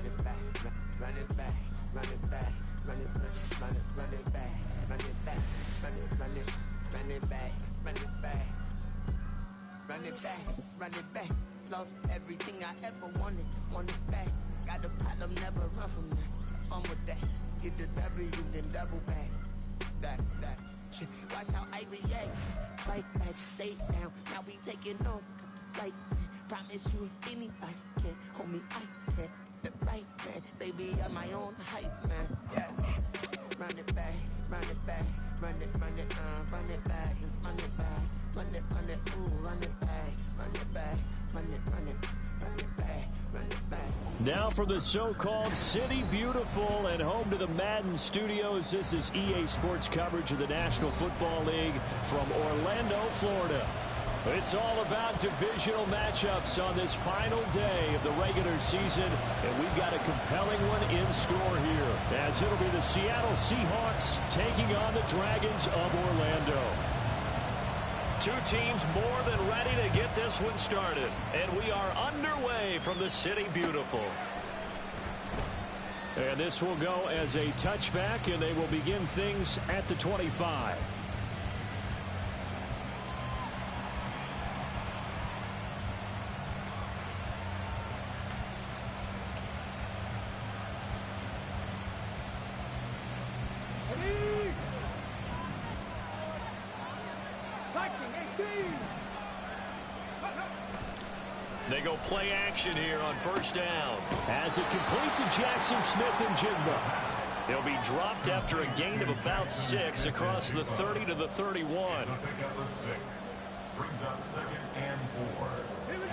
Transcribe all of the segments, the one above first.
it back, run it back, run it back, run it back, run it back, run it back, run it back, run it back, run it back, run it back. Lost everything I ever wanted, want it back. Got a problem, never run from that. Have fun with that. Get the W, then double back. That shit. Watch how I react. Fight back, stay down. Now we taking off. Got the flight. Promise you if anybody can, homie, I can. The right man, baby, I'm my own hype man. Yeah. Run it back, run it back, run it back, run it back, run it back, ooh, run it back, run it back, run it back, run it back. Now from the so-called City Beautiful and home to the Madden Studios, this is EA Sports coverage of the National Football League from Orlando, Florida. It's all about divisional matchups on this final day of the regular season, and we've got a compelling one in store here, as it'll be the Seattle Seahawks taking on the Dragons of Orlando. Two teams more than ready to get this one started, and we are underway from the City Beautiful. And this will go as a touchback, and they will begin things at the 25. They go play action here on first down. As it completes to Jackson Smith-Njigba. He'll be dropped after a gain of about 6 across the 30 to the 31.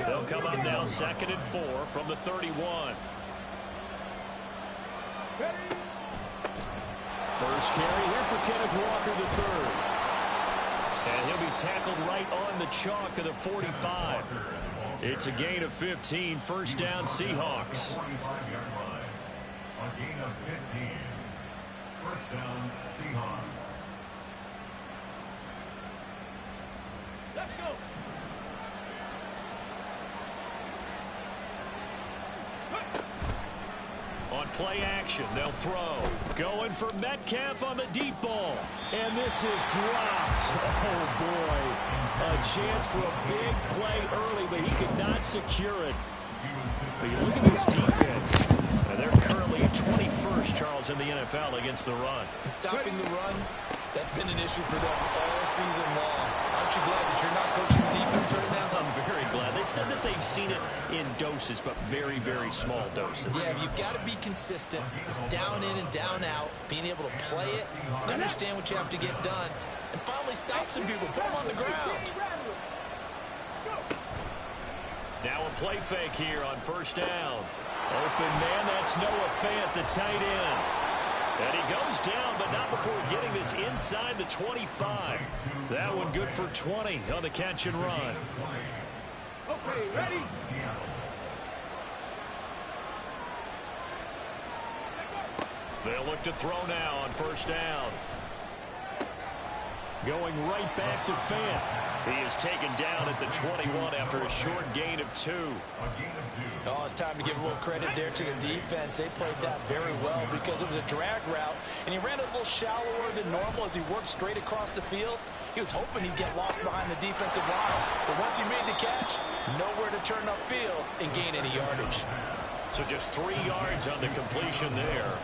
They'll come up now 2nd and 4 from the 31. First carry here for Kenneth Walker III. And he'll be tackled right on the chalk of the 45. It's a gain of 15, first down Seahawks. A gain of 15, first down Seahawks. Let's go. On play action, they'll throw. Going for Metcalf on the deep ball. And this is dropped. Oh, boy. A chance for a big play early, but he could not secure it. But you look at this defense, and they're currently 21st, Charles, in the NFL against the run. Stopping the run, that's been an issue for them all season long. Aren't you glad that you're not coaching the defense right now? I'm very glad. They said that they've seen it in doses, but very, very small doses. Yeah, you've got to be consistent. It's down in and down out, being able to play it, understand what you have to get done, and finally stop some people, put them on the ground. Now a play fake here on first down. Open man, that's Noah Fant, the tight end. And he goes down, but not before getting this inside the 25. That one good for 20 on the catch and run. Okay, ready? They'll look to throw now on first down. Going right back to Fant. He is taken down at the 21 after a short gain of 2. Oh, it's time to give a little credit there to the defense. They played that very well because it was a drag route, and he ran a little shallower than normal as he worked straight across the field. He was hoping he'd get lost behind the defensive line, but once he made the catch, nowhere to turn upfield and gain any yardage. So just 3 yards on the completion there,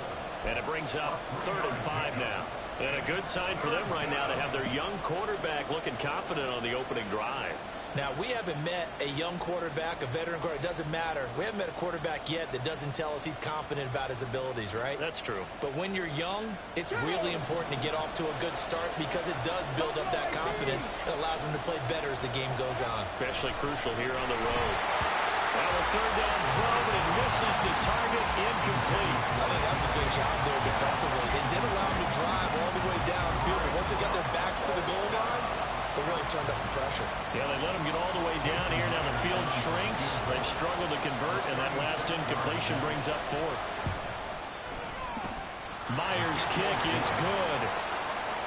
and it brings up 3rd and 5 now. And a good sign for them right now to have their young quarterback looking confident on the opening drive. Now, we haven't met a young quarterback, a veteran quarterback. It doesn't matter. We haven't met a quarterback yet that doesn't tell us he's confident about his abilities, right? That's true. But when you're young, it's really important to get off to a good start because it does build up that confidence. It allows him to play better as the game goes on. Especially crucial here on the road. Well, a 3rd down throw, but it misses the target, incomplete. I think that was a good job there defensively. They did allow him to drive all the way downfield, but once they got their backs to the goal line, they really turned up the pressure. Yeah, they let him get all the way down here. Now the field shrinks. They've struggled to convert, and that last incompletion brings up 4th. Myers' kick is good.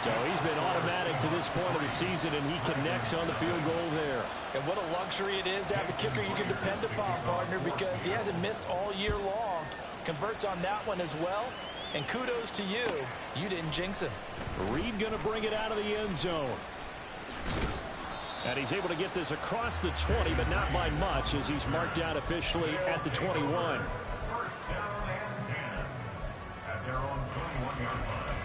So he's been automatic to this point of the season, and he connects on the field goal there. And what a luxury it is to have a kicker you can depend upon, partner, because he hasn't missed all year long. converts on that one as well. And kudos to you. You didn't jinx him. Reed going to bring it out of the end zone. And he's able to get this across the 20, but not by much, as he's marked down officially at the 21. First down and 10 at their own 21-yard line.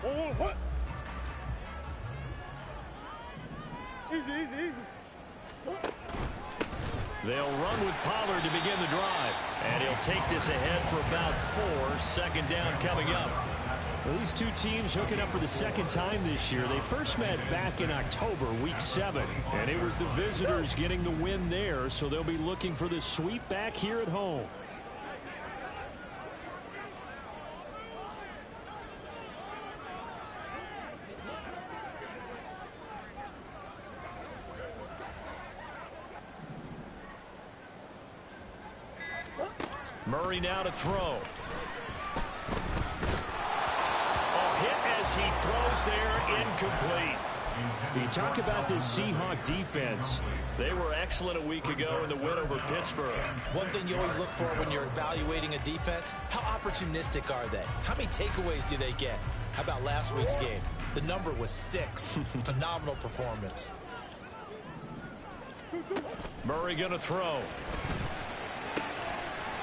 Oh, what? Easy. They'll run with Pollard to begin the drive. And he'll take this ahead for about 4. Second down coming up. Well, these two teams hooking up for the second time this year. They first met back in October, week 7. And it was the visitors getting the win there, so they'll be looking for the sweep back here at home. Murray now to throw. Hit as he throws there, incomplete. You talk about this Seahawk defense. They were excellent a week ago in the win over Pittsburgh. One thing you always look for when you're evaluating a defense, how opportunistic are they? How many takeaways do they get? How about last week's game? The number was 6. Phenomenal performance. Murray going to throw.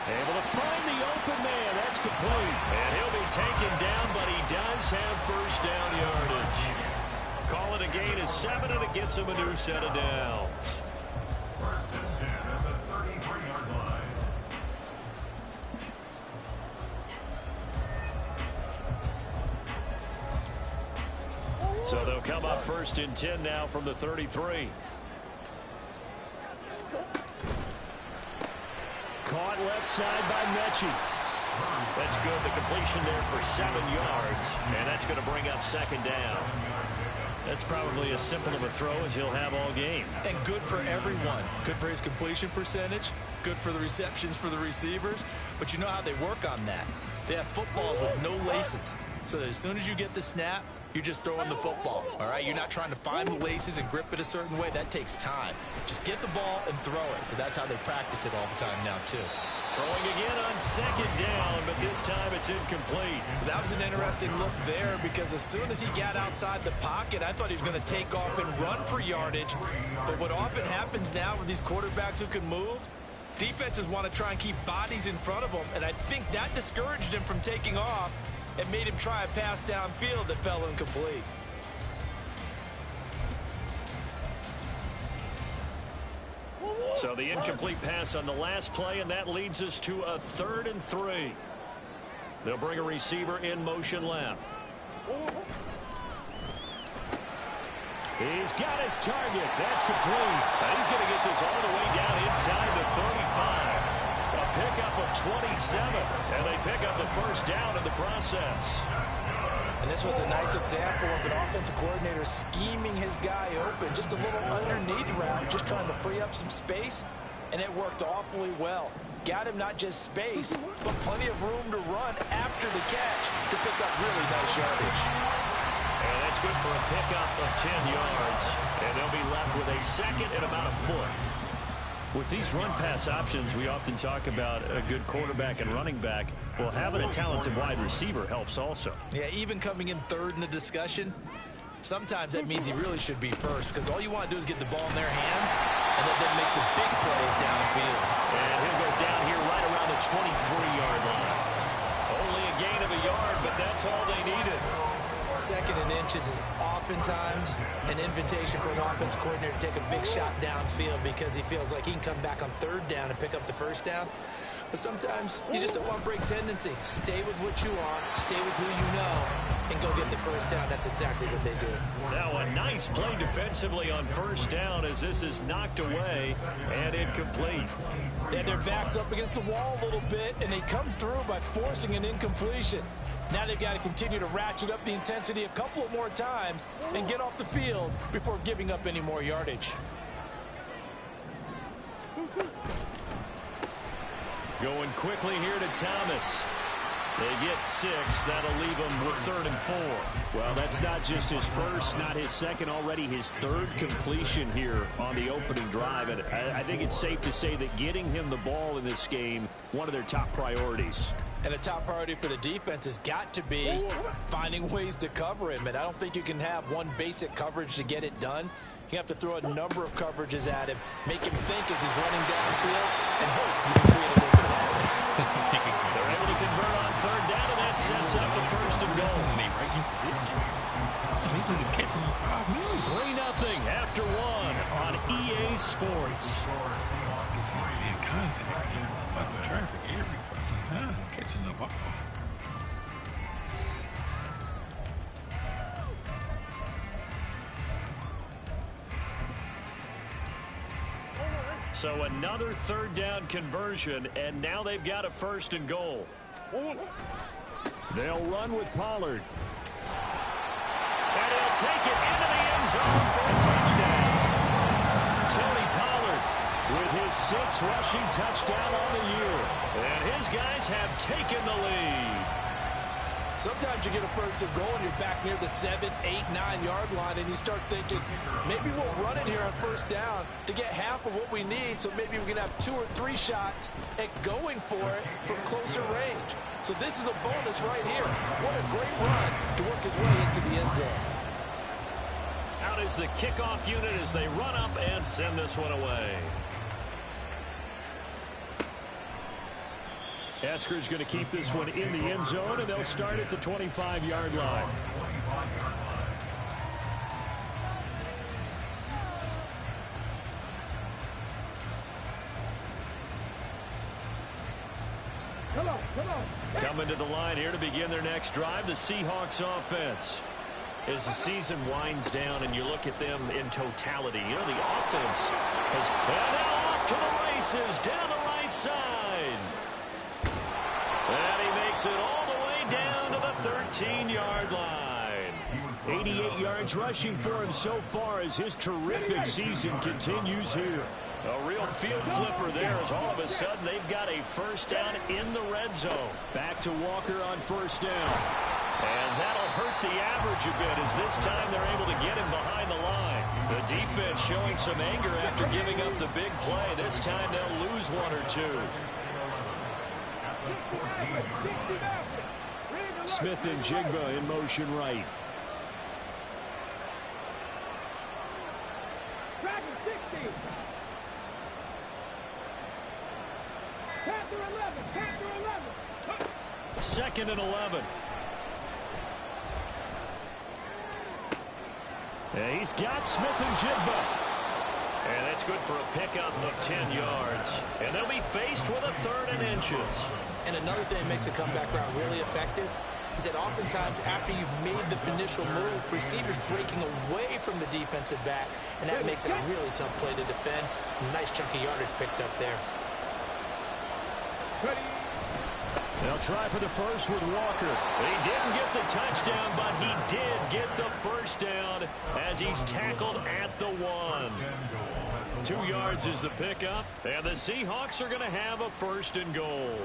Able to find the open man. That's complete. And he'll be taken down, but he does have first down yardage. Call it a gain of 7, and it gets him a new set of downs. First and 10 at the 33-yard line. So they'll come up first and 10 now from the 33. Caught left side by Mechie. That's good. The completion there for 7 yards. And that's going to bring up second down. That's probably as simple of a throw as he'll have all game. And good for everyone. Good for his completion percentage. Good for the receptions for the receivers. But you know how they work on that. They have footballs with no laces. So that as soon as you get the snap, you're just throwing the football. All right? You're not trying to find the laces and grip it a certain way. That takes time. Just get the ball and throw it. So that's how they practice it all the time now, too. Throwing again on second down, but this time it's incomplete. That was an interesting look there because as soon as he got outside the pocket, I thought he was going to take off and run for yardage. But what often happens now with these quarterbacks who can move, defenses want to try and keep bodies in front of them, and I think that discouraged him from taking off and made him try a pass downfield that fell incomplete. So the incomplete pass on the last play, and that leads us to a 3rd and 3. They'll bring a receiver in motion left. He's got his target. That's complete. And he's going to get this all the way down inside the 35. A pickup of 27, and they pick up the first down in the process. And this was a nice example of an offensive coordinator scheming his guy open. Just a little underneath route, just trying to free up some space, and it worked awfully well. Got him not just space, but plenty of room to run after the catch to pick up really nice yardage. And that's good for a pickup of 10 yards. And they'll be left with a second and about a foot. With these run-pass options, we often talk about a good quarterback and running back. Well, having a talented wide receiver helps also. Yeah, even coming in third in the discussion, sometimes that means he really should be first because all you want to do is get the ball in their hands and let them make the big plays downfield. And he'll go down here right around the 23-yard line. Only a gain of a yard, but that's all they needed. 2nd and inches is oftentimes an invitation for an offense coordinator to take a big shot downfield because he feels like he can come back on 3rd down and pick up the first down. But sometimes you just don't want break tendency. Stay with what you are, stay with who you know, and go get the first down. That's exactly what they did. Now a nice play defensively on first down as this is knocked away and incomplete. And their backs up against the wall a little bit, and they come through by forcing an incompletion. Now they've got to continue to ratchet up the intensity a couple of more times and get off the field before giving up any more yardage. Going quickly here to Thomas. They get 6. That'll leave him with 3rd and 4. Well, that's not just his first, not his second, already his 3rd completion here on the opening drive. And I think it's safe to say that getting him the ball in this game, one of their top priorities. And a top priority for the defense has got to be finding ways to cover him. And I don't think you can have one basic coverage to get it done. You have to throw a number of coverages at him, make him think as he's running downfield, and hope you can create a little bit of that. They're able to convert on 3rd down, and that sets up the 1st and goal. Right in position. These niggas catching in 5 minutes. 3-0 after 1 on EA Sports. Seeing contact, man. Fucking traffic every fucking time. Catching the ball. So another 3rd down conversion, and now they've got a 1st and goal. They'll run with Pollard. And he'll take it into the end zone for a touchdown. Tony Pollard with his 6th rushing touchdown on the year. And his guys have taken the lead. Sometimes you get a 1st and goal and you're back near the 7, 8, 9-yard line, and you start thinking, maybe we'll run it here on 1st down to get half of what we need, so maybe we can have 2 or 3 shots at going for it from closer range. So this is a bonus right here. What a great run to work his way into the end zone. Out is the kickoff unit as they run up and send this one away. Eskridge going to keep this one in the end zone, and they'll start at the 25-yard line. Come on. Coming to the line here to begin their next drive, the Seahawks offense. As the season winds down and you look at them in totality, you know, the offense has... And now off to the races down the right side. And he makes it all the way down to the 13-yard line. 88 yards rushing for him so far as his terrific season continues here. A real field flipper there as all of a sudden they've got a 1st down in the red zone. Back to Walker on 1st down. And that'll hurt the average a bit as this time they're able to get him behind the line. The defense showing some anger after giving up the big play. This time they'll lose 1 or 2. Smith and Jigba in motion right. Second and 11. And he's got Smith and Jigba. And that's good for a pickup of 10 yards. And they'll be faced with a 3rd and inches. And another thing that makes the comeback route really effective is that oftentimes after you've made the initial move, receivers breaking away from the defensive back, and that makes it a really tough play to defend. A nice chunk of yardage picked up there. They'll try for the first with Walker. He didn't get the touchdown, but he did get the 1st down as he's tackled at the 1. 2 yards is the pickup, and the Seahawks are going to have a 1st and goal.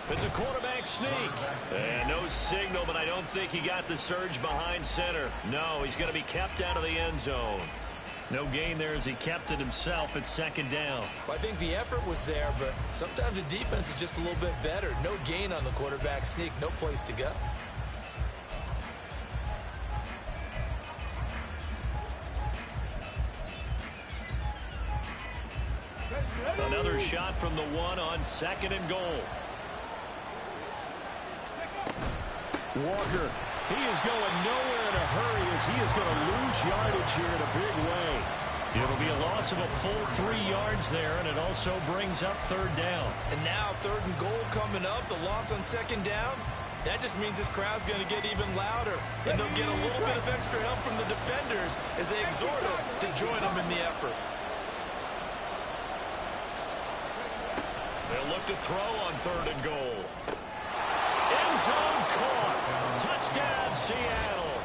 It's a quarterback sneak. And no signal, but I don't think he got the surge behind center. No, he's going to be kept out of the end zone. No gain there as he kept it himself at 2nd down. Well, I think the effort was there, but sometimes the defense is just a little bit better. No gain on the quarterback sneak, no place to go. Another shot from the 1 on 2nd and goal. Walker, he is going nowhere in a hurry as he is going to lose yardage here in a big way. It'll be a loss of a full 3 yards there, and it also brings up 3rd down. And now 3rd and goal coming up, the loss on 2nd down. That just means this crowd's going to get even louder, and they'll get a little bit of extra help from the defenders as they exhort them to join them in the effort. They'll look to throw on 3rd and goal. End zone caught. Touchdown, Seattle.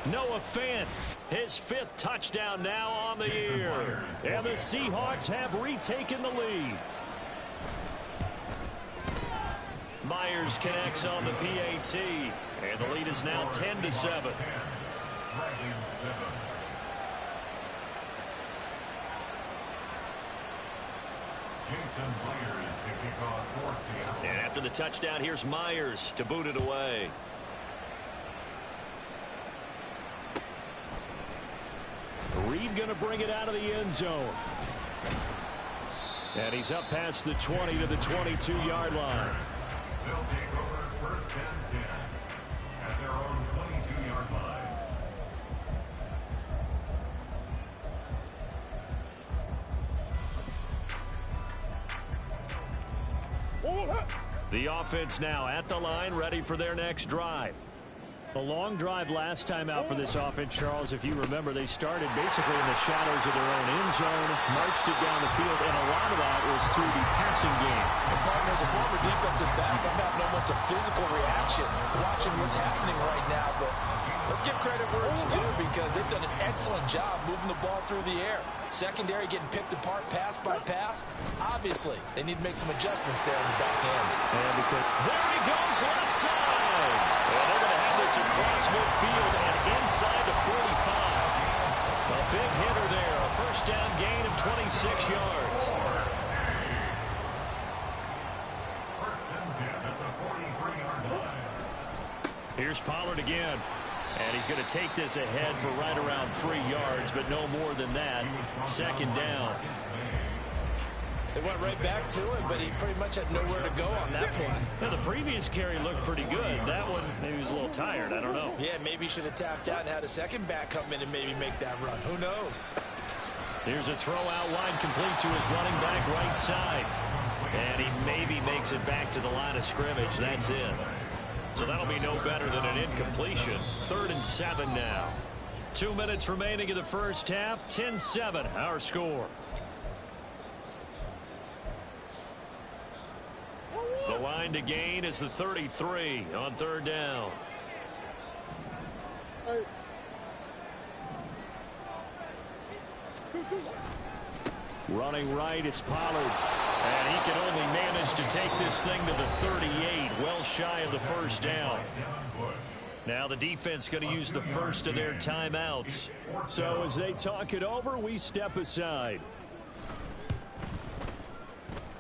Noah Fant, his 5th touchdown now on the year. And the Seahawks have retaken the lead. Myers connects on the PAT. And the lead is now 10-7. And after the touchdown, here's Myers to boot it away. Reed going to bring it out of the end zone. And he's up past the 20 to the 22-yard line. They'll take over first and 10 at their own 22-yard line. The offense now at the line, ready for their next drive. A long drive last time out for this offense, Charles. If you remember, they started basically in the shadows of their own end zone, marched it down the field, and a lot of that was through the passing game. And partner, as a former defensive back, I'm having almost a physical reaction watching what's happening right now. But let's give credit where it's due, because they've done an excellent job moving the ball through the air. Secondary getting picked apart pass by pass. Obviously, they need to make some adjustments there in the back end. And because there he goes, left side. And they're going to have this across midfield and inside the 45. A big hitter there, a first down gain of 26 yards. First and 10 at the 43-yard line. Here's Pollard again. And he's going to take this ahead for right around 3 yards, but no more than that. Second down. They went right back to him, but he pretty much had nowhere to go on that play. Now, the previous carry looked pretty good. That one, maybe he was a little tired. I don't know. Yeah, maybe he should have tapped out and had a second back come in and maybe make that run. Who knows? Here's a throw out wide, complete to his running back right side. And he maybe makes it back to the line of scrimmage. That's it. So that'll be no better than an incompletion. 3rd and 7 now. 2 minutes remaining in the first half. 10-7, our score. The line to gain is the 33 on 3rd down. Running right, it's Pollard. And he can only manage to take this thing to the 38, well shy of the first down. Now the defense going to use the first of their timeouts. So as they talk it over, we step aside.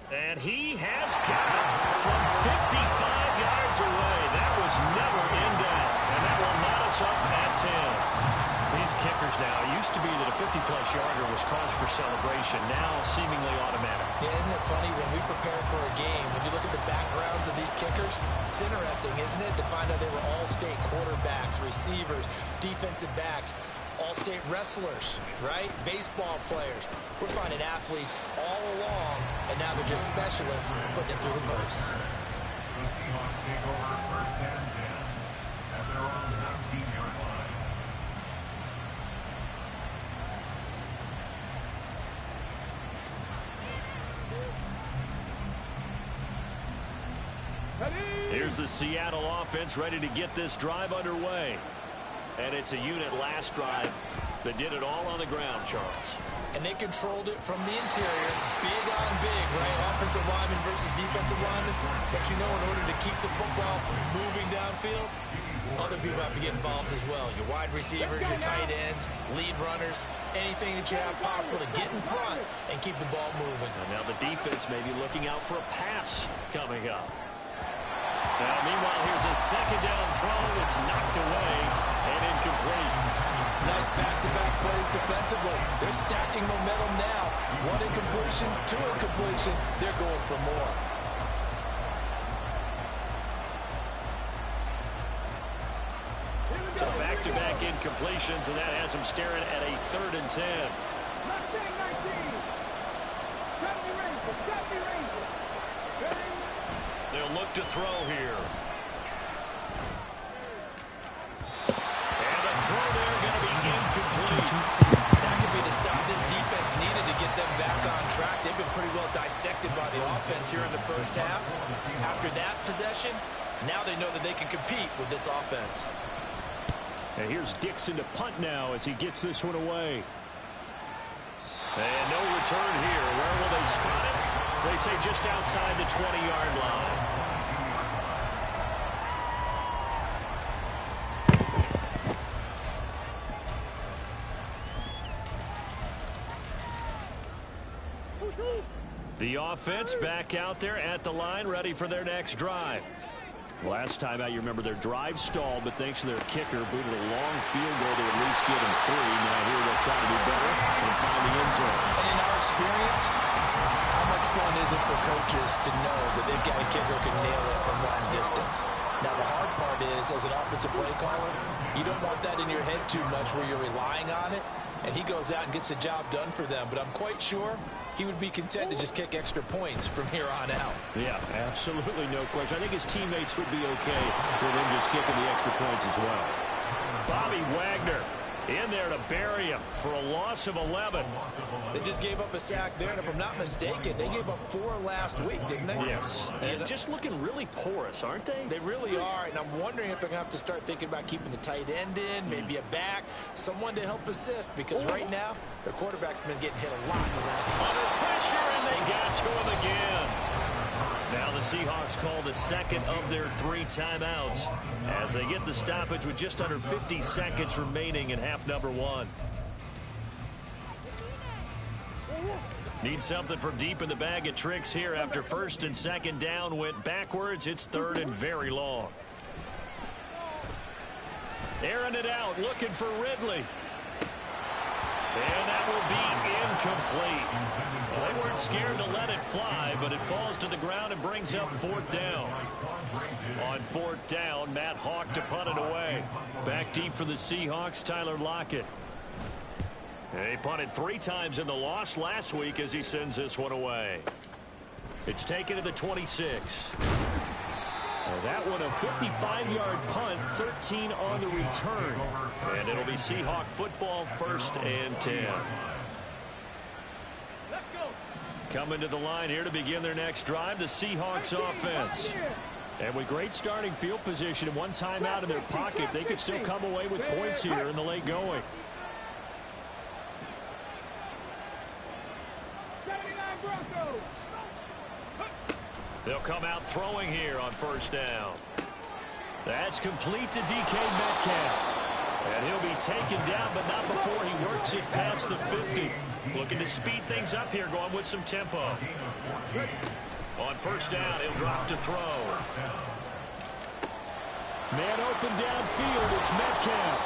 And he has got it from 55 yards away. That was never in doubt. And that will knot us up at 10. These kickers now, it used to be that a 50-plus yarder was cause for celebration. Now seemingly automatic. Yeah, isn't it funny when we prepare for a game, when you look at the backgrounds of these kickers, it's interesting, isn't it, to find out they were all-state quarterbacks, receivers, defensive backs, all-state wrestlers, right? Baseball players. We're finding athletes all along, and now they're just specialists putting it through the posts. The Seahawks take over first and 10 at their own 19-yard line. Here's the Seattle offense ready to get this drive underway. And it's a unit last drive that did it all on the ground, Charles. And they controlled it from the interior, big on big, right? Offensive lineman versus defensive lineman. But you know, in order to keep the football moving downfield, other people have to get involved as well. Your wide receivers, your tight ends, lead runners, anything that you have possible to get in front and keep the ball moving. And now the defense may be looking out for a pass coming up. Now, meanwhile, here's a second down throw. It's knocked away and incomplete. Nice back-to-back plays defensively. They're stacking momentum now. 1 incompletion, 2 incompletion. They're going for more. So back-to-back incompletions, and that has them staring at a 3rd and 10. 19. They'll look to throw here. And the throw there going to be incomplete. That could be the stop this defense needed to get them back on track. They've been pretty well dissected by the offense here in the first half. After that possession, now they know that they can compete with this offense. And here's Dixon to punt now as he gets this one away. And no return here. Where will they spot it? They say just outside the 20-yard line. The offense back out there at the line, ready for their next drive. Last time out, you remember their drive stalled, but thanks to their kicker, booted a long field goal to at least get them 3. Now here they'll try to do better and find the end zone. And in our experience, how much fun is it for coaches to know that they've got a kicker who can nail it from long distance? Now, the hard part is, as an offensive play caller, you don't want that in your head too much where you're relying on it, and he goes out and gets the job done for them. But I'm quite sure he would be content to just kick extra points from here on out. Yeah, absolutely no question. I think his teammates would be okay with him just kicking the extra points as well. Bobby Wagner in there to bury him for a loss of 11. They just gave up a sack there, and if I'm not mistaken, they gave up 4 last week, didn't they? Yes. And just looking really porous, aren't they? They really are, and I'm wondering if they're going to have to start thinking about keeping the tight end in, maybe a back, someone to help assist, because right now, their quarterback's been getting hit a lot in the last time. Under pressure, and they got to him again. Now the Seahawks call the second of their 3 timeouts as they get the stoppage with just under 50 seconds remaining in half number 1. Need something from deep in the bag of tricks here after first and second down went backwards. It's third and very long. Airing it out, looking for Ridley. And that will be incomplete. Well, they weren't scared to let it fly, but it falls to the ground and brings up 4th down. On 4th down, Matt Hawk to punt it away. Back deep for the Seahawks, Tyler Lockett. He punted 3 times in the loss last week as he sends this one away. It's taken to the 26. That one a 55-yard punt, 13 on the return. And it'll be Seahawk football, 1st and 10. Coming to the line here to begin their next drive, the Seahawks offense. And with great starting field position and 1 timeout in their pocket, they could still come away with points here in the late going. They'll come out throwing here on 1st down. That's complete to DK Metcalf. And he'll be taken down, but not before he works it past the 50. Looking to speed things up here, going with some tempo. On 1st down, he'll drop to throw. Man open downfield, it's Metcalf.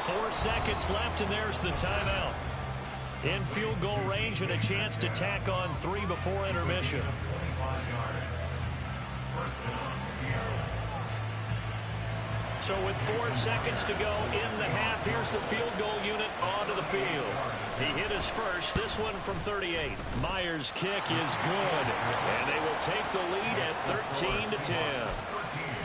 4 seconds left, and there's the timeout. In field goal range and a chance to tack on 3 before intermission. So with 4 seconds to go in the half, here's the field goal unit onto the field. He hit his first, this one from 38. Myers' kick is good, and they will take the lead at 13-10.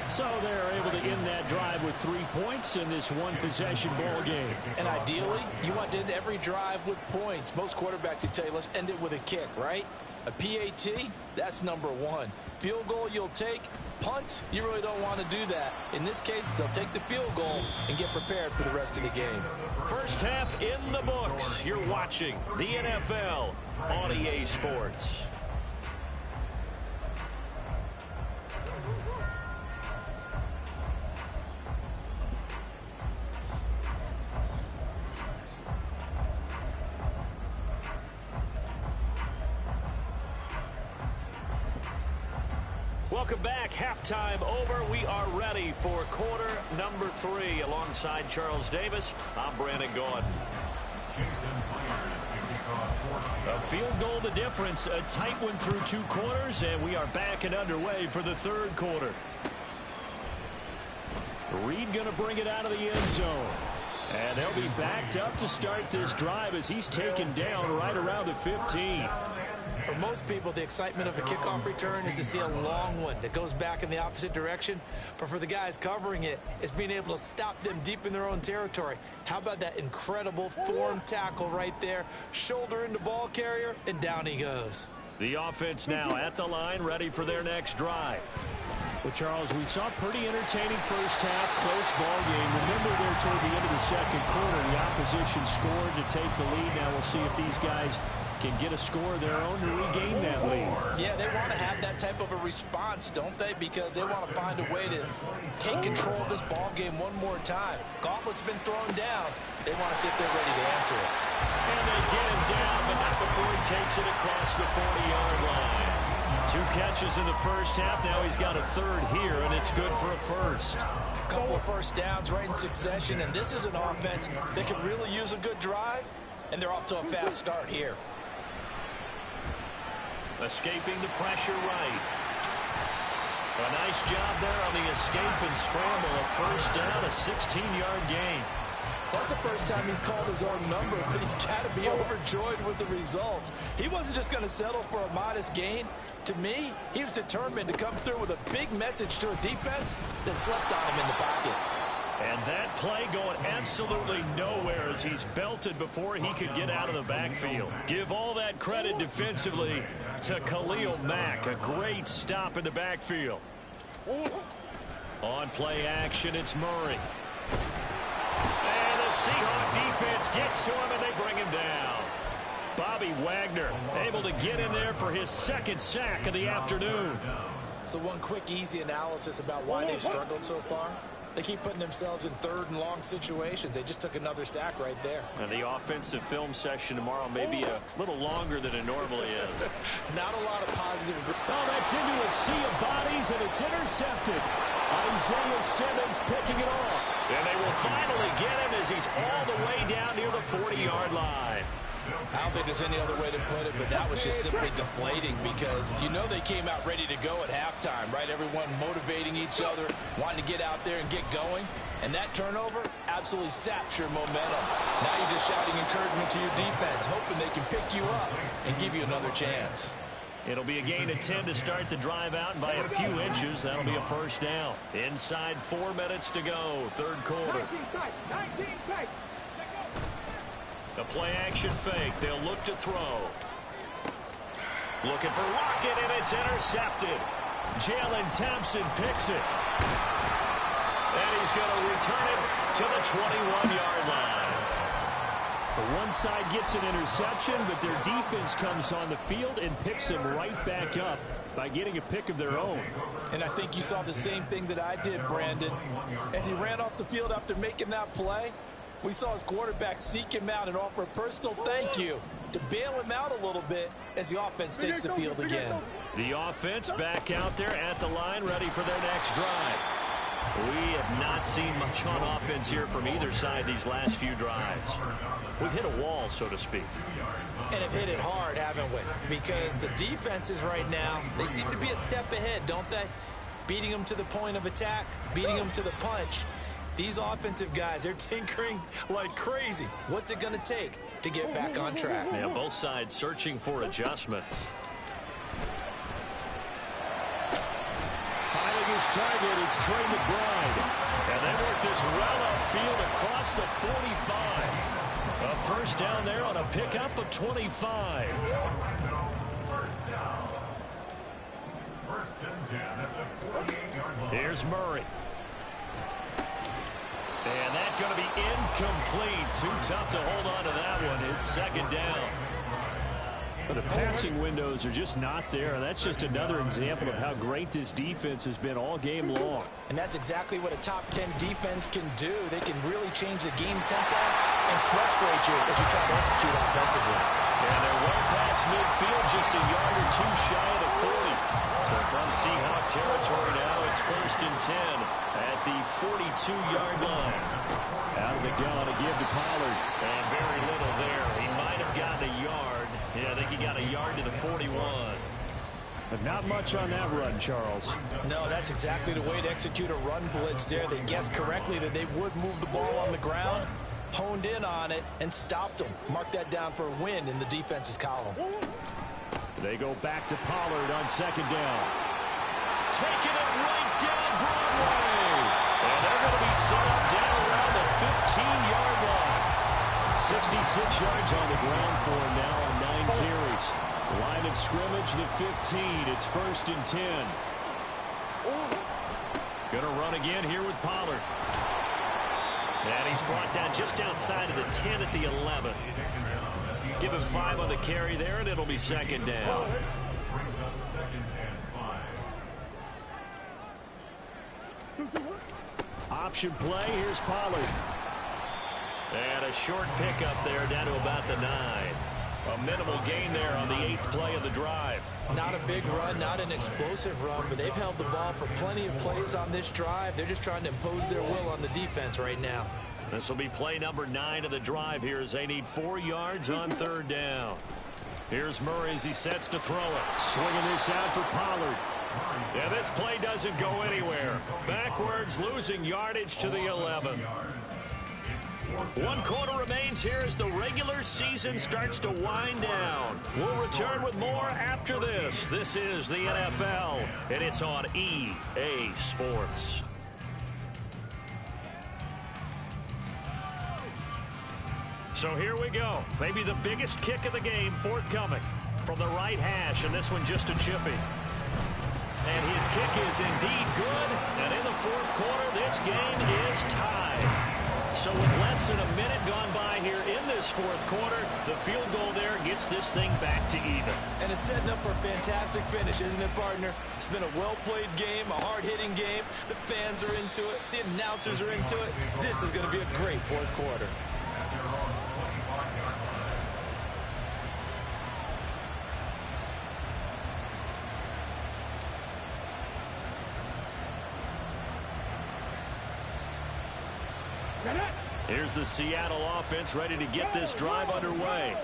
So they're able to end that drive with 3 points in this 1-possession ball game. And ideally, you want to end every drive with points. Most quarterbacks would tell you, let's end it with a kick, right? A PAT, that's number 1. Field goal you'll take. Punts, you really don't want to do that. In this case, they'll take the field goal and get prepared for the rest of the game. First half in the books. You're watching the NFL on EA Sports. Welcome back. Halftime over. We are ready for quarter number 3. Alongside Charles Davis, I'm Brandon Gaudin. A field goal the difference. A tight one through 2 quarters, and we are back and underway for the 3rd quarter. Reed going to bring it out of the end zone. And they'll be backed up to start this drive as he's taken down right around the 15. For most people, the excitement of a kickoff return is to see a long one that goes back in the opposite direction. But for the guys covering it, it's being able to stop them deep in their own territory. How about that incredible form tackle right there? Shoulder into ball carrier, and down he goes. The offense now at the line, ready for their next drive. Well, Charles, we saw pretty entertaining first half, close ball game. Remember there toward the end of the second quarter, the opposition scored to take the lead. Now we'll see if these guys can get a score of their own to regain that lead. Yeah, they want to have that type of a response, don't they? Because they want to find a way to take control of this ball game one more time. Gauntlet's been thrown down. They want to see if they're ready to answer it. And they get him down, but not before he takes it across the 40-yard line. 2 catches in the first half. Now he's got a third here, and it's good for a first. A couple of first downs right in succession, and this is an offense that can really use a good drive, and they're off to a fast start here. Escaping the pressure right. A nice job there on the escape and scramble. A first down, a 16-yard gain. That's the first time he's called his own number, but he's got to be overjoyed with the results. He wasn't just going to settle for a modest gain. To me, he was determined to come through with a big message to a defense that slept on him in the pocket. And that play going absolutely nowhere as he's belted before he could get out of the backfield. Give all that credit defensively to Khalil Mack. A great stop in the backfield. On play action, it's Murray. And the Seahawk defense gets to him, and they bring him down. Bobby Wagner able to get in there for his second sack of the afternoon. So one quick, easy analysis about why they've struggled so far. They keep putting themselves in third and long situations. They just took another sack right there. And the offensive film session tomorrow may be a little longer than it normally is. Not a lot of positive. Oh, that's into a sea of bodies, and it's intercepted. Isaiah Simmons picking it off. And they will finally get him as he's all the way down near the 40-yard line. I don't think there's any other way to put it, but that was just simply deflating because you know they came out ready to go at halftime, right? Everyone motivating each other, wanting to get out there and get going. And that turnover absolutely saps your momentum. Now you're just shouting encouragement to your defense, hoping they can pick you up and give you another chance. It'll be a gain of 10 to start the drive out, and by a few inches, that'll be a first down. Inside 4 minutes to go, third quarter. The play-action fake. They'll look to throw. Looking for Lockett, and it's intercepted. Jalen Thompson picks it. And he's going to return it to the 21-yard line. One side gets an interception, but their defense comes on the field and picks them right back up by getting a pick of their own. And I think you saw the same thing that I did, Brandon. As he ran off the field after making that play, we saw his quarterback seek him out and offer a personal thank you to bail him out a little bit as the offense takes the field again. The offense back out there at the line, ready for their next drive. We have not seen much on offense here from either side these last few drives. We've hit a wall, so to speak. And have hit it hard, haven't we? Because the defenses right now, they seem to be a step ahead, don't they? Beating them to the point of attack, beating them to the punch. These offensive guys, they're tinkering like crazy. What's it going to take to get back on track? Yeah, both sides searching for adjustments. Finding his target, it's Trey McBride. And they work this well upfield across the 45. A first down there on a pickup of 25. Here's Murray. And that's going to be incomplete. Too tough to hold on to that one. It's second down. But the passing windows are just not there. That's just another example of how great this defense has been all game long. And that's exactly what a top 10 defense can do. They can really change the game tempo and frustrate you as you try to execute offensively. And they're well past midfield, just a yard or two shy of the 40. So from Seahawk territory now, it's 1st and 10 at the 42-yard line. Out of the gun to give to Pollard. And very little there. He might have gotten a yard. Yeah, I think he got a yard to the 41. But not much on that run, Charles. No, that's exactly the way to execute a run blitz there. They guessed correctly that they would move the ball on the ground, honed in on it, and stopped them. Mark that down for a win in the defense's column. They go back to Pollard on second down. Taking it right down Broadway. And they're going to be set up down around the 15-yard line. 66 yards on the ground for him now on 9 carries. Line of scrimmage, the 15. It's 1st and 10. Going to run again here with Pollard. And he's brought down just outside of the 10 at the 11. Give him 5 on the carry there, and it'll be second down. Brings up 2nd and 5. Option play. Here's Pollard. And a short pickup there down to about the 9. A minimal gain there on the 8th play of the drive. Not a big run, not an explosive run, but they've held the ball for plenty of plays on this drive. They're just trying to impose their will on the defense right now. This will be play number 9 of the drive here as they need 4 yards on 3rd down. Here's Murray as he sets to throw it. Swinging this out for Pollard. Yeah, this play doesn't go anywhere. Backwards, losing yardage to the 11. 1 quarter remains here as the regular season starts to wind down. We'll return with more after this. This is the NFL, and it's on EA Sports. So here we go. Maybe the biggest kick of the game forthcoming from the right hash, and this one just a chippy. And his kick is indeed good, and in the 4th quarter, this game is tied. So with less than a minute gone by here in this 4th quarter, the field goal there gets this thing back to even. And it's setting up for a fantastic finish, isn't it, partner? It's been a well-played game, a hard-hitting game. The fans are into it. The announcers are into it. This is going to be a great 4th quarter. Here's the Seattle offense ready to get this drive underway.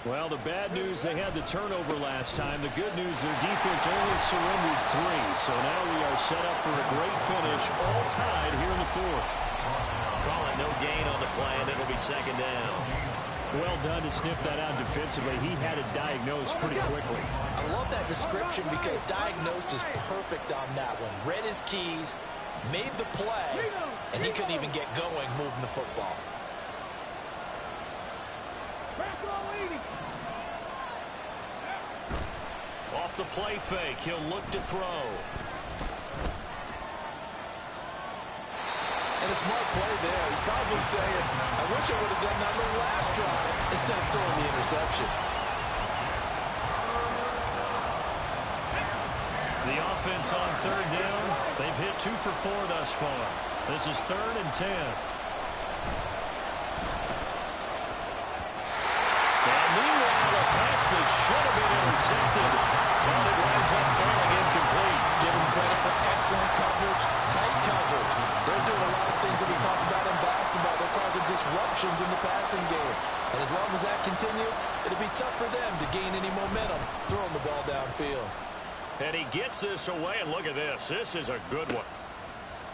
Well, the bad news, they had the turnover last time. The good news, their defense only surrendered 3. So now we are set up for a great finish, all tied here in the 4th. Call it no gain on the play, and it'll be second down. Well done to sniff that out defensively. He had it diagnosed pretty quickly. I love that description because diagnosed is perfect on that one. Read his keys, made the play, and he couldn't even get going moving the football. Off the play fake, he'll look to throw. And a smart play there. He's probably saying, I wish I would have done that on the last drive instead of throwing the interception. The offense on 3rd down. They've hit 2 for 4 thus far. This is 3rd and 10. And meanwhile, a pass that should have been intercepted. And it winds up falling incomplete. Give him credit for excellent coverage, tight coverage. They're doing a lot of things that we talk about in basketball. They're causing disruptions in the passing game. And as long as that continues, it'll be tough for them to gain any momentum throwing the ball downfield. And he gets this away, and look at this. This is a good one.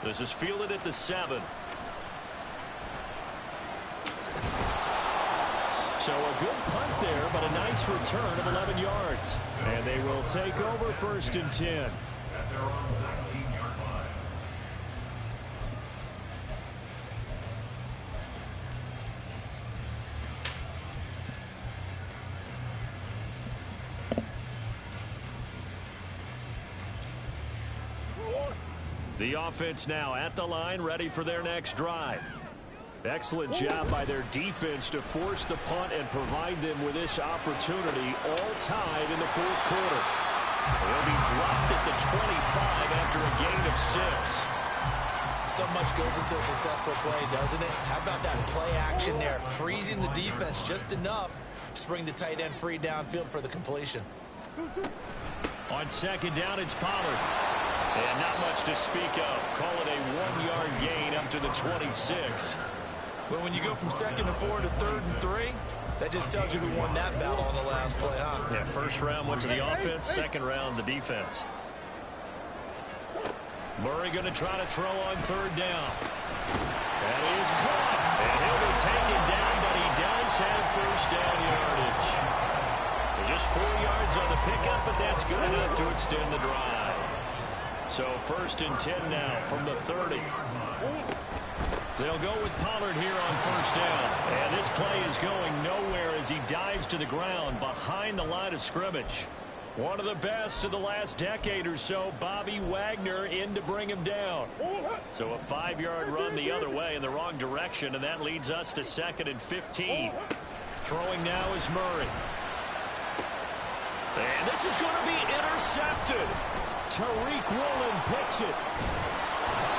This is fielded at the 7. So a good punt there, but a nice return of 11 yards. And they will take over 1st and 10. At their own 19-yard line. The offense now at the line, ready for their next drive. Excellent job by their defense to force the punt and provide them with this opportunity, all tied in the 4th quarter. They'll be dropped at the 25 after a gain of 6. So much goes into a successful play, doesn't it? How about that play action there, freezing the defense just enough to bring the tight end free downfield for the completion. On 2nd down, it's Pollard. And not much to speak of. Call it a 1-yard gain up to the 26. But when you go from 2nd and 4 to 3rd and 3, that just tells you who won that battle on the last play, huh? Yeah, 1st round went to the offense, 2nd round the defense. Murray going to try to throw on 3rd down. That is caught. And he'll be taken down, but he does have 1st down yardage. Just 4 yards on the pickup, but that's good enough to extend the drive. So 1st and 10 now from the 30. They'll go with Pollard here on 1st down. And this play is going nowhere as he dives to the ground behind the line of scrimmage. One of the best of the last decade or so, Bobby Wagner in to bring him down. So a 5-yard run the other way in the wrong direction, and that leads us to 2nd and 15. Throwing now is Murray. And this is going to be intercepted. Tariq Woolen picks it.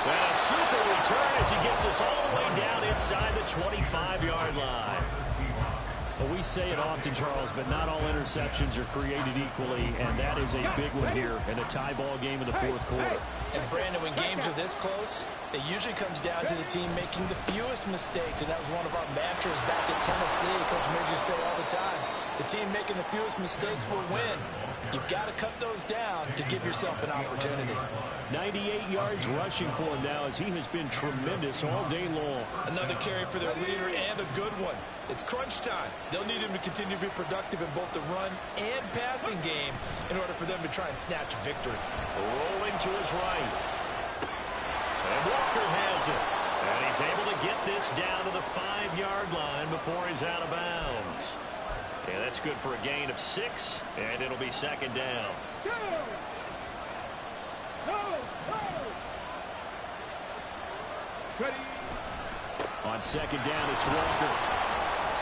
And a super return as he gets us all the way down inside the 25-yard line. Well, we say it often, Charles, but not all interceptions are created equally, and that is a big one here in a tie ball game in the 4th quarter. And, Brandon, when games are this close, it usually comes down to the team making the fewest mistakes, and that was one of our mantras back at Tennessee. Coach Midge used to say all the time, the team making the fewest mistakes will win. You've got to cut those down to give yourself an opportunity. 98 yards rushing for him now as he has been tremendous all day long. Another carry for their leader and a good one. It's crunch time. They'll need him to continue to be productive in both the run and passing game in order for them to try and snatch a victory. Rolling to his right. And Walker has it. And he's able to get this down to the 5-yard line before he's out of bounds. And that's good for a gain of 6, and it'll be 2nd down. Go! Ready. On 2nd down, it's Walker.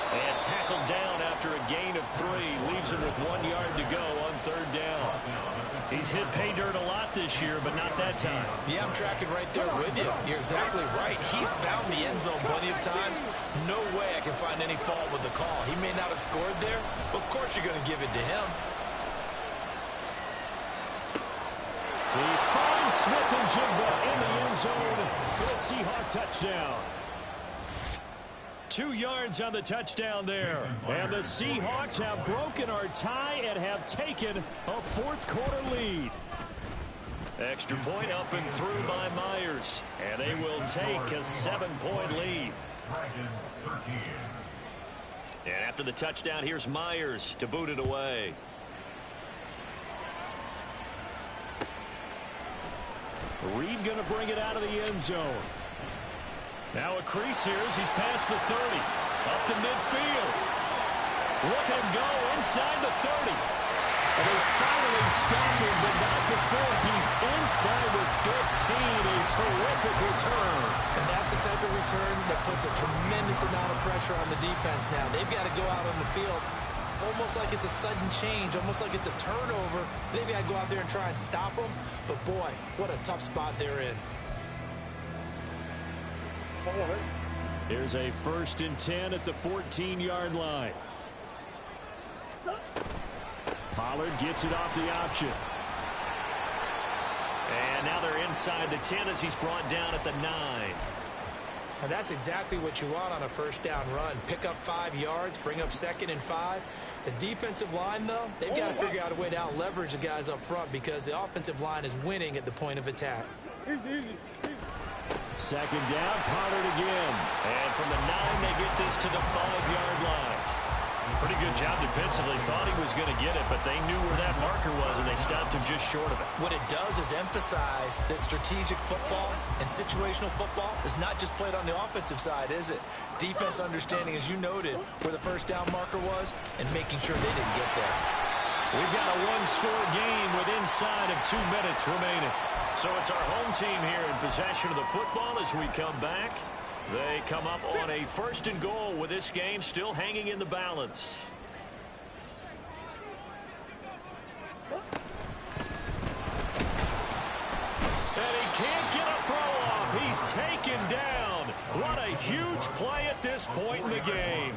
And tackled down after a gain of 3. Leaves him with 1 yard to go on 3rd down. He's hit pay dirt a lot this year, but not that time. Yeah, I'm tracking right there with you. You're exactly right. He's found the end zone plenty of times. No way I can find any fault with the call. He may not have scored there, but of course you're going to give it to him. He finds Smith and Jigba in the end zone for the Seahawk touchdown. 2 yards on the touchdown there. And the Seahawks have broken our tie and have taken a 4th quarter lead. Extra point up and through by Myers. And they will take a 7-point lead. And after the touchdown, here's Myers to boot it away. Reed going to bring it out of the end zone. Now a crease here as he's past the 30. Up to midfield. Look at him go inside the 30. And they finally stopped him, but not before he's inside the 15. A terrific return. And that's the type of return that puts a tremendous amount of pressure on the defense now. They've got to go out on the field almost like it's a sudden change, almost like it's a turnover. They've got to go out there and try and stop them. But, boy, what a tough spot they're in. Here's a 1st and 10 at the 14-yard line. Pollard gets it off the option. And now they're inside the 10 as he's brought down at the 9. And that's exactly what you want on a 1st down run. Pick up 5 yards, bring up 2nd and 5. The defensive line, though, they've got to figure out a way to out-leverage the guys up front because the offensive line is winning at the point of attack. Easy. 2nd down, Pollard again. And from the 9, they get this to the 5-yard line. Pretty good job defensively. Thought he was going to get it, but they knew where that marker was, and they stopped him just short of it. What it does is emphasize that strategic football and situational football is not just played on the offensive side, is it? Defense understanding, as you noted, where the 1st down marker was and making sure they didn't get there. We've got a 1-score game with inside of 2 minutes remaining. So it's our home team here in possession of the football as we come back. They come up on a 1st and goal with this game still hanging in the balance. And he can't get a throw off. He's taken down. What a huge play at this point in the game.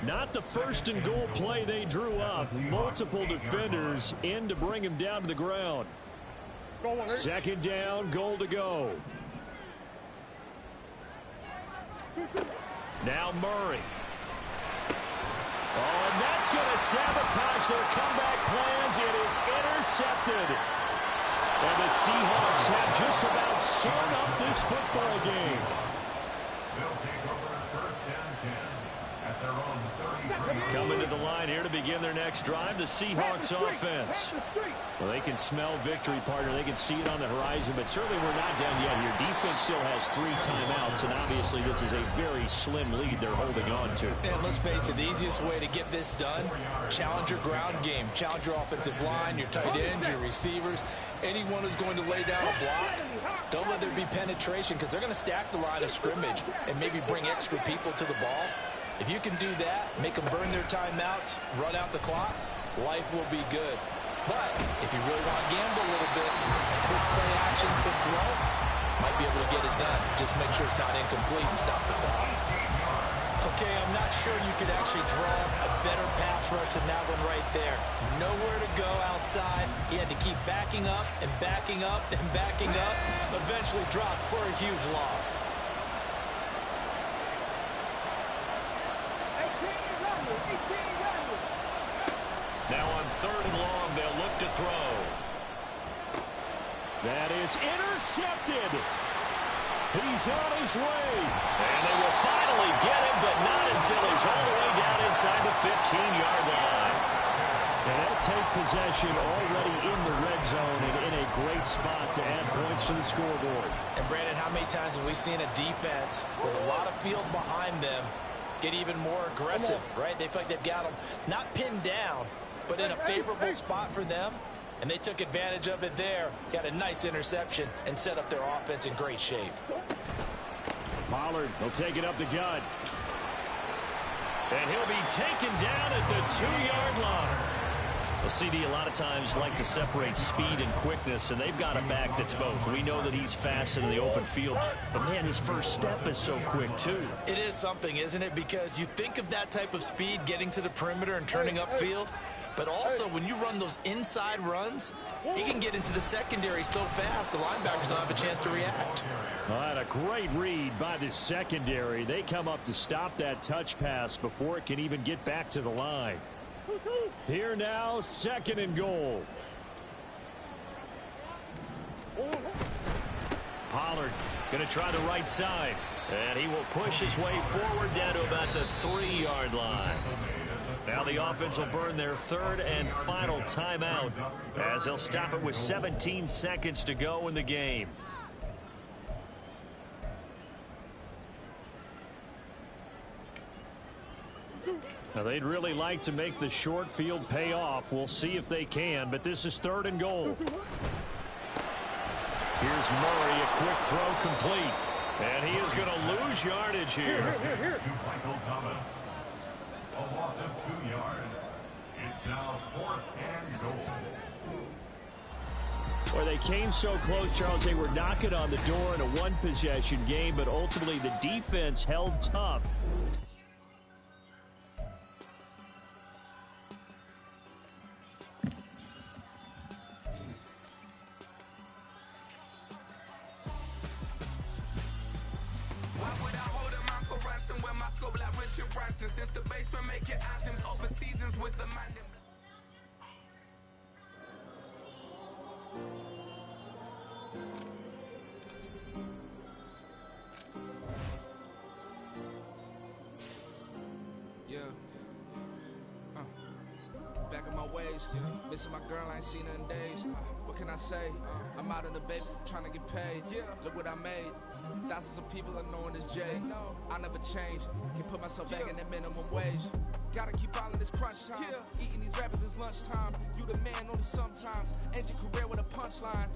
Not the 1st and goal play they drew up. Multiple defenders in to bring him down to the ground. 2nd down, goal to go. Now Murray. Oh, and that's going to sabotage their comeback plans. It is intercepted. And the Seahawks have just about sewn up this football game. They'll take over 1st and 10 at their own 33. coming to the line here to begin their next drive. The Seahawks offense. Well, they can smell victory, partner. They can see it on the horizon, but certainly we're not done yet here. Defense still has 3 timeouts, and obviously this is a very slim lead they're holding on to. And let's face it, the easiest way to get this done, challenge your ground game. Challenge your offensive line, your tight ends, your receivers. Anyone who's going to lay down a block, don't let there be penetration because they're going to stack the line of scrimmage and maybe bring extra people to the ball. If you can do that, make them burn their timeouts, run out the clock, life will be good. But if you really want to gamble a little bit, quick play action, quick throw, might be able to get it done. Just make sure it's not incomplete and stop the clock. Okay, I'm not sure you could actually draw a better pass rush than that one right there. Nowhere to go outside. He had to keep backing up and backing up and backing up. Eventually dropped for a huge loss. Now on 3rd and long, they'll look to throw. That is intercepted. He's on his way. And they will finally get him, but not until he's all the way down inside the 15-yard line. And they'll take possession already in the red zone and in a great spot to add points to the scoreboard. And Brandon, how many times have we seen a defense with a lot of field behind them get even more aggressive, right? They feel like they've got them not pinned down, but in a favorable spot for them. And they took advantage of it there, got a nice interception, and set up their offense in great shape. Pollard will take it up the gut. And he'll be taken down at the 2-yard line. The CD a lot of times like to separate speed and quickness, and they've got a back that's both. We know that he's fast in the open field, but man, his first step is so quick too. It is something, isn't it? Because you think of that type of speed getting to the perimeter and turning upfield, but also when you run those inside runs, he can get into the secondary so fast the linebackers don't have a chance to react. Well, that a great read by the secondary. They come up to stop that touch pass before it can even get back to the line. Here now, 2nd and goal. Pollard going to try the right side. And he will push his way forward down to about the 3-yard line. Now the offense will burn their 3rd and final timeout as they'll stop it with 17 seconds to go in the game. Now they'd really like to make the short field pay off. We'll see if they can, but this is 3rd and goal. Here's Murray, a quick throw complete. And he is going to lose yardage here. To Michael Thomas. A loss of 2 yards. It's now 4th and goal. Where they came so close, Charles, they were knocking on the door in a one-possession game, but ultimately the defense held tough. Since the basement make your items over seasons with the mind. Yeah. Back in my ways. Missing my girl, I ain't seen her in days. What can I say? I'm out in the bay trying to get paid. Look what I made. Thousands of people are knowing this J. I never change. Can put myself back in the minimum wage. Gotta keep all in this crunch time. Eating these rappers is lunchtime. You the man only sometimes. End your career with a punchline.